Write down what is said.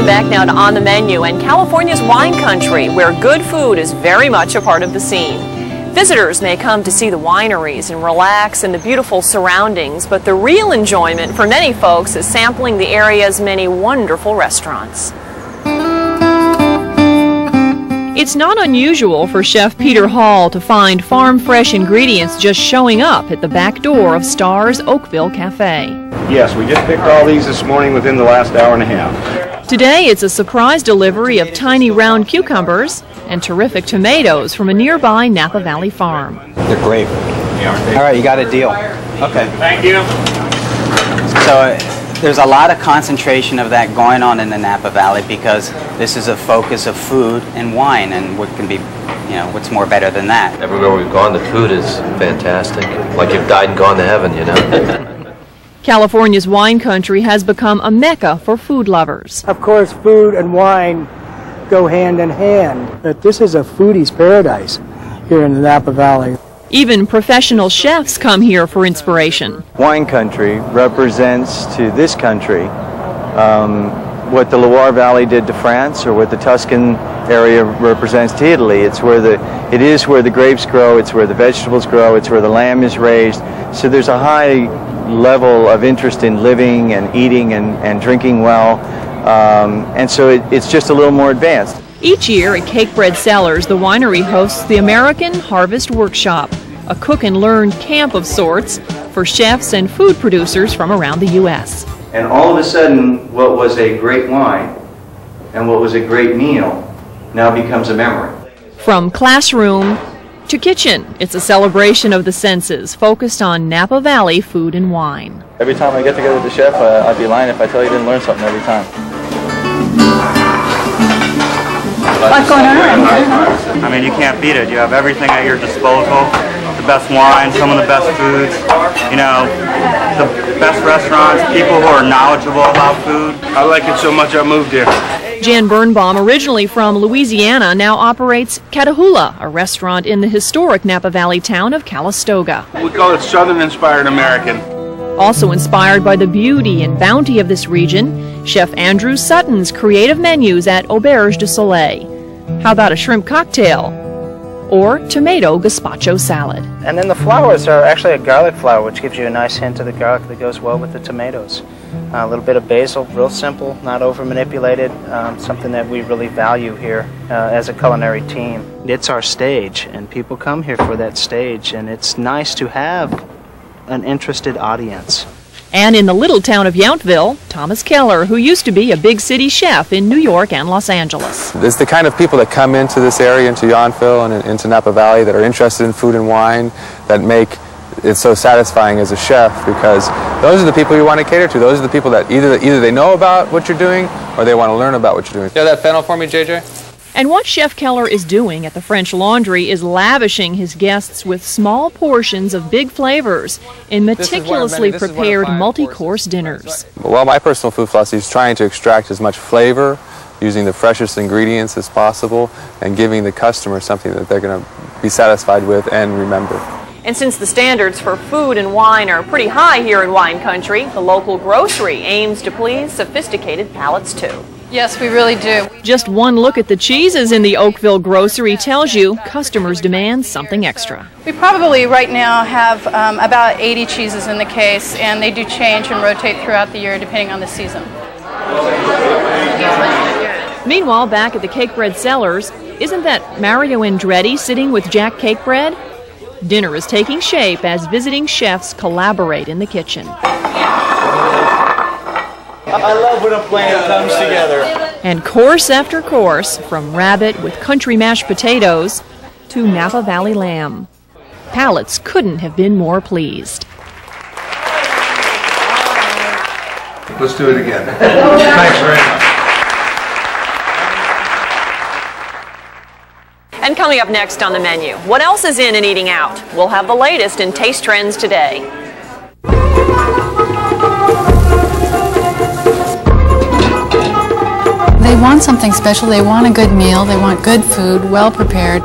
Welcome back now to On the Menu and California's wine country, where good food is very much a part of the scene. Visitors may come to see the wineries and relax in the beautiful surroundings, but the real enjoyment for many folks is sampling the area's many wonderful restaurants. It's not unusual for Chef Peter Hall to find farm-fresh ingredients just showing up at the back door of Star's Oakville Cafe. Yes, we just picked all these this morning within the last hour and a half. Today it's a surprise delivery of tiny round cucumbers and terrific tomatoes from a nearby Napa Valley farm. They're great. All right, you got a deal. Okay. Thank you. So there's a lot of concentration of that going on in the Napa Valley because this is a focus of food and wine, and what can be, what's more better than that? Everywhere we've gone, the food is fantastic. Like you've died and gone to heaven, California's wine country has become a mecca for food lovers. Of course, food and wine go hand in hand, but this is a foodie's paradise here in the Napa Valley. Even professional chefs come here for inspiration. Wine country represents to this country what the Loire Valley did to France, or what the Tuscan area represents to Italy. It is where the grapes grow, it's where the vegetables grow, it's where the lamb is raised. So there's a high level of interest in living and eating and drinking well, and so it's just a little more advanced. Each year at Cakebread Cellars, the winery hosts the American Harvest Workshop, a cook and learn camp of sorts for chefs and food producers from around the U.S. And all of a sudden, what was a great wine and what was a great meal now becomes a memory. From classroom to kitchen, it's a celebration of the senses focused on Napa Valley food and wine. Every time I get together with the chef, I'd be lying if I tell you I didn't learn something every time. What's going on? I mean, you can't beat it. You have everything at your disposal. The best wine, some of the best foods, the best restaurants, people who are knowledgeable about food. I like it so much I moved here. Jan Birnbaum, originally from Louisiana, now operates Catahoula, a restaurant in the historic Napa Valley town of Calistoga. We call it Southern-inspired American. Also inspired by the beauty and bounty of this region, Chef Andrew Sutton's creative menus at Auberge du Soleil. How about a shrimp cocktail? Or tomato gazpacho salad. And then the flowers are actually a garlic flower, which gives you a nice hint of the garlic that goes well with the tomatoes. A little bit of basil, real simple, not over manipulated, something that we really value here as a culinary team. It's our stage, and people come here for that stage, and it's nice to have an interested audience. And in the little town of Yountville, Thomas Keller, who used to be a big city chef in New York and Los Angeles. It's the kind of people that come into this area, into Yountville and into Napa Valley, that are interested in food and wine, that make it so satisfying as a chef, because those are the people you want to cater to. Those are the people that either they know about what you're doing or they want to learn about what you're doing. You have that fennel for me, JJ? And what Chef Keller is doing at the French Laundry is lavishing his guests with small portions of big flavors in meticulously prepared multi-course dinners. Well, my personal food philosophy is trying to extract as much flavor using the freshest ingredients as possible and giving the customer something that they're going to be satisfied with and remember. And since the standards for food and wine are pretty high here in wine country, the local grocery aims to please sophisticated palates too. Yes, we really do. Just one look at the cheeses in the Oakville grocery tells you customers demand something extra. We probably right now have about 80 cheeses in the case, and they do change and rotate throughout the year depending on the season. Meanwhile, back at the Cakebread Cellars, isn't that Mario Andretti sitting with Jack Cakebread? Dinner is taking shape as visiting chefs collaborate in the kitchen. I love when a plan comes together. And course after course, from rabbit with country mashed potatoes to Napa Valley lamb. Palates couldn't have been more pleased. Let's do it again. Thanks very much. And coming up next on the menu, what else is in and eating out? We'll have the latest in taste trends today. They want something special. They want a good meal. They want good food, well prepared.